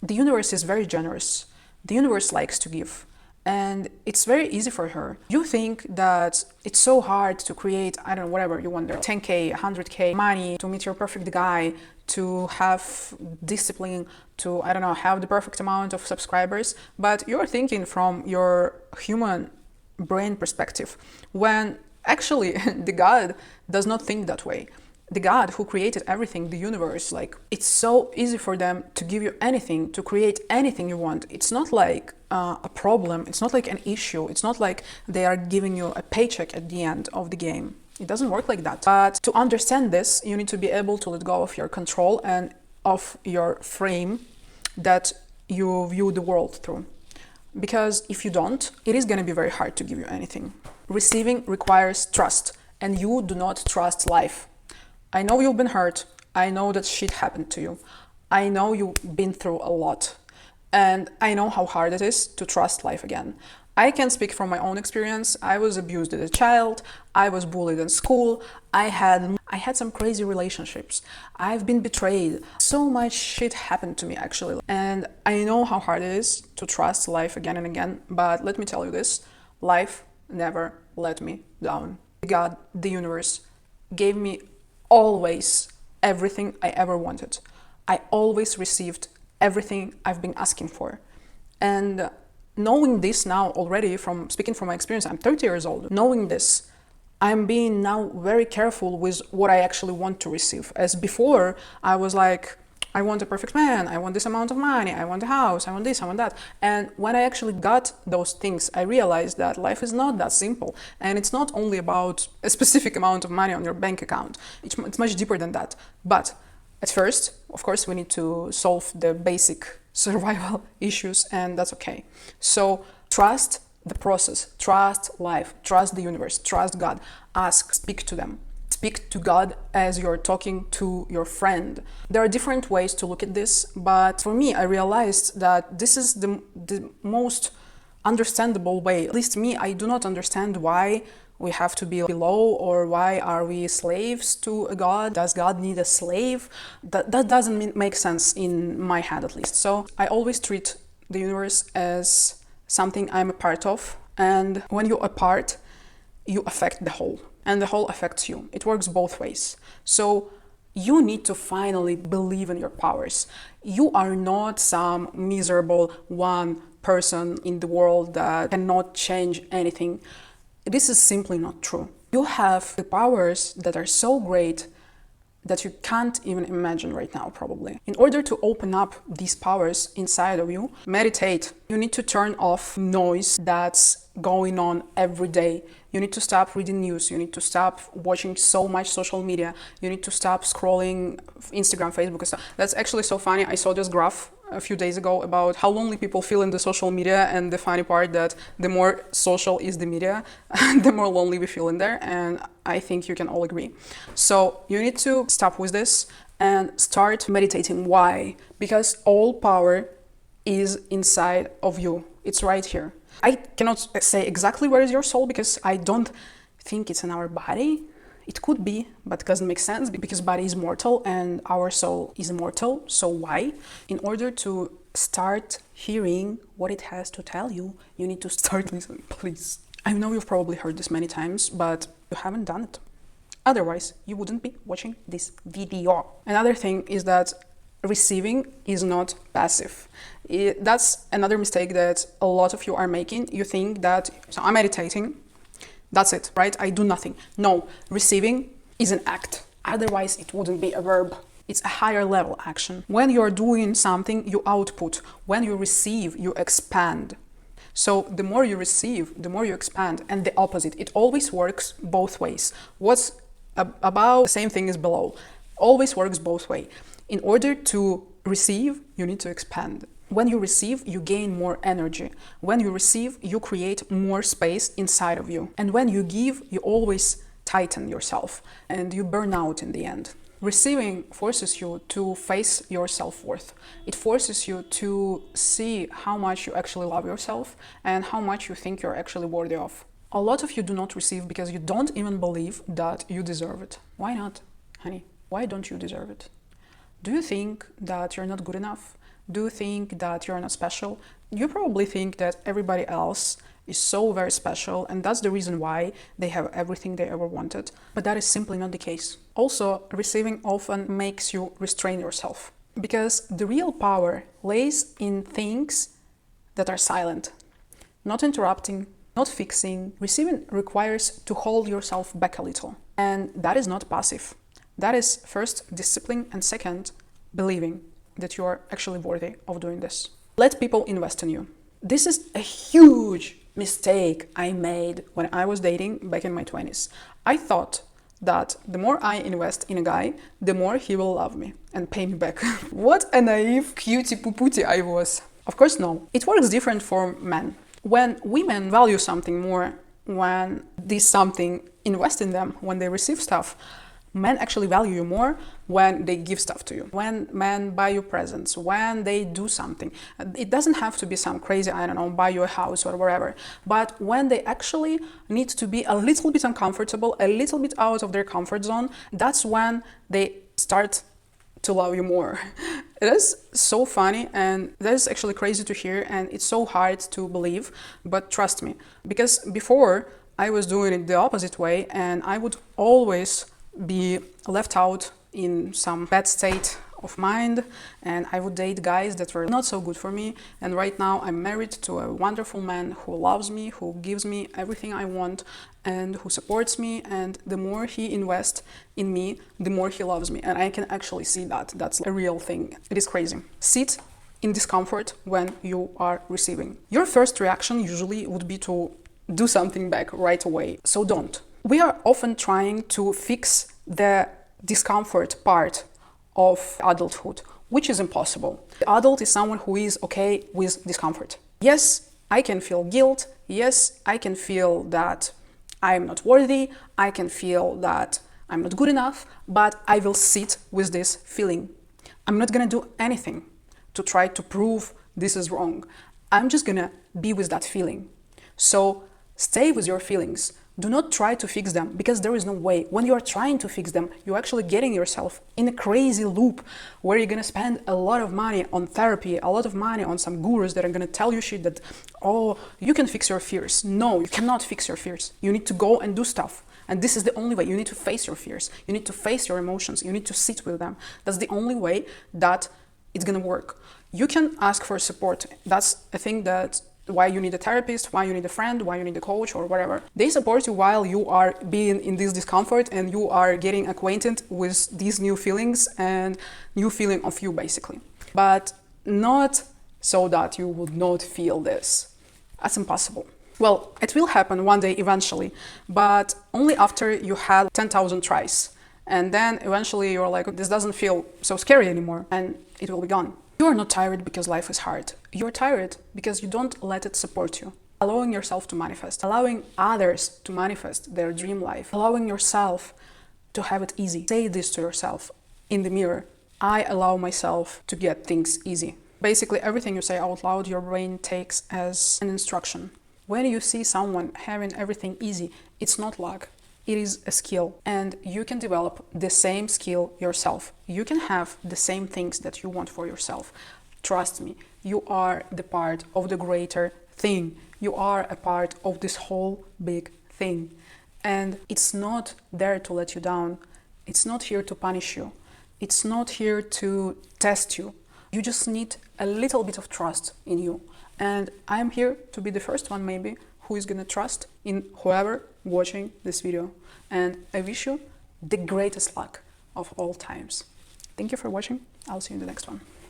The universe is very generous. The universe likes to give. And it's very easy for her. You think that it's so hard to create, I don't know, whatever you want there, 10K, 100K, money, to meet your perfect guy, to have discipline, to, I don't know, have the perfect amount of subscribers. But you're thinking from your human brain perspective, when actually the God does not think that way. The God who created everything, the universe, like, it's so easy for them to give you anything, to create anything you want. It's not like a problem. It's not like an issue. It's not like they are giving you a paycheck at the end of the game. It doesn't work like that. But to understand this, you need to be able to let go of your control and of your frame that you view the world through. Because if you don't, it is going to be very hard to give you anything. Receiving requires trust, and you do not trust life. I know you've been hurt. I know that shit happened to you. I know you've been through a lot. And I know how hard it is to trust life again. I can speak from my own experience. I was abused as a child. I was bullied in school. I had some crazy relationships. I've been betrayed. So much shit happened to me, actually. And I know how hard it is to trust life again and again. But let me tell you this, life never let me down. God, the universe, gave me always everything I ever wanted. I always received everything I've been asking for. And knowing this now already, from speaking from my experience, I'm 30 years old. Knowing this, I'm being now very careful with what I actually want to receive. As before, I was like, I want a perfect man, I want this amount of money, I want a house, I want this, I want that. And when I actually got those things, I realized that life is not that simple. And it's not only about a specific amount of money on your bank account. It's much deeper than that. But at first, of course, we need to solve the basic survival issues, and that's okay. So trust the process, trust life, trust the universe, trust God. Ask, speak to them. Speak to God as you're talking to your friend. There are different ways to look at this, but for me, I realized that this is the most understandable way. At least me, I do not understand why we have to be below, or why are we slaves to a God? Does God need a slave? That doesn't make sense in my head, at least. So I always treat the universe as something I'm a part of, and when you're a part, you affect the whole. And the whole affects you. It works both ways. So you need to finally believe in your powers. You are not some miserable one person in the world that cannot change anything. This is simply not true. You have the powers that are so great that you can't even imagine right now, probably. In order to open up these powers inside of you, meditate. You need to turn off noise that's going on every day. You need to stop reading news. You need to stop watching so much social media. You need to stop scrolling Instagram, Facebook, and stuff. That's actually so funny. I saw this graph a few days ago about how lonely people feel in the social media, and the funny part that the more social is the media, the more lonely we feel in there, and I think you can all agree. So you need to stop with this and start meditating. Why? Because all power is inside of you. It's right here. I cannot say exactly where is your soul, because I don't think it's in our body. It could be, but it doesn't make sense, because body is mortal and our soul is immortal. So why? In order to start hearing what it has to tell you, you need to start listening, please. I know you've probably heard this many times, but you haven't done it. Otherwise, you wouldn't be watching this video. Another thing is that receiving is not passive. That's another mistake that a lot of you are making. You think that, so I'm meditating, that's it, right? I do nothing. No, receiving is an act. Otherwise, it wouldn't be a verb. It's a higher level action. When you're doing something, you output. When you receive, you expand. So the more you receive, the more you expand, and the opposite. It always works both ways. What's above, the same thing is below. Always works both ways. In order to receive, you need to expand. When you receive, you gain more energy. When you receive, you create more space inside of you. And when you give, you always tighten yourself and you burn out in the end. Receiving forces you to face your self-worth. It forces you to see how much you actually love yourself and how much you think you're actually worthy of. A lot of you do not receive because you don't even believe that you deserve it. Why not, honey? Why don't you deserve it? Do you think that you're not good enough? do think that you're not special. You probably think that everybody else is so very special, and that's the reason why they have everything they ever wanted. But that is simply not the case. Also, receiving often makes you restrain yourself, because the real power lays in things that are silent, not interrupting, not fixing. Receiving requires to hold yourself back a little, and that is not passive. That is first discipline, and second, believing that you are actually worthy of doing this. Let people invest in you. This is a huge mistake I made when I was dating back in my 20s. I thought that the more I invest in a guy, the more he will love me and pay me back. What a naive cutie poo-pooty I was. Of course, no. It works different for men. When women value something more, when this something invest in them, when they receive stuff, men actually value you more when they give stuff to you, when men buy you presents, when they do something. It doesn't have to be some crazy, I don't know, buy you a house or whatever, but when they actually need to be a little bit uncomfortable, a little bit out of their comfort zone, that's when they start to love you more. It is so funny, and that is actually crazy to hear, and it's so hard to believe, but trust me, because before I was doing it the opposite way, and I would always be left out in some bad state of mind, and I would date guys that were not so good for me. And right now I'm married to a wonderful man who loves me, who gives me everything I want, and who supports me, and the more he invests in me, the more he loves me. And I can actually see that. That's a real thing. It is crazy. Sit in discomfort when you are receiving. Your first reaction usually would be to do something back right away, so don't. We are often trying to fix the discomfort part of adulthood, which is impossible. The adult is someone who is okay with discomfort. Yes, I can feel guilt. Yes, I can feel that I'm not worthy. I can feel that I'm not good enough, but I will sit with this feeling. I'm not gonna do anything to try to prove this is wrong. I'm just gonna be with that feeling. So stay with your feelings. Do not try to fix them, because there is no way. When you are trying to fix them, you're actually getting yourself in a crazy loop where you're gonna spend a lot of money on therapy, a lot of money on some gurus that are gonna tell you shit that, oh, you can fix your fears. No, you cannot fix your fears. You need to go and do stuff. And this is the only way. You need to face your fears. You need to face your emotions. You need to sit with them. That's the only way that it's gonna work. You can ask for support. That's a thing that why you need a therapist, why you need a friend, why you need a coach or whatever. They support you while you are being in this discomfort and you are getting acquainted with these new feelings and new feeling of you, basically. But not so that you would not feel this. That's impossible. Well, it will happen one day eventually, but only after you had 10,000 tries. And then eventually you're like, this doesn't feel so scary anymore, and it will be gone. You are not tired because life is hard. You're tired because you don't let it support you. Allowing yourself to manifest, allowing others to manifest their dream life, allowing yourself to have it easy. Say this to yourself in the mirror. I allow myself to get things easy. Basically, everything you say out loud, your brain takes as an instruction. When you see someone having everything easy, it's not luck. It is a skill, and you can develop the same skill yourself. You can have the same things that you want for yourself. Trust me, you are the part of the greater thing. You are a part of this whole big thing. And it's not there to let you down. It's not here to punish you. It's not here to test you. You just need a little bit of trust in you. And I'm here to be the first one, maybe, who is gonna trust in whoever watching this video. And I wish you the greatest luck of all times. Thank you for watching. I'll see you in the next one.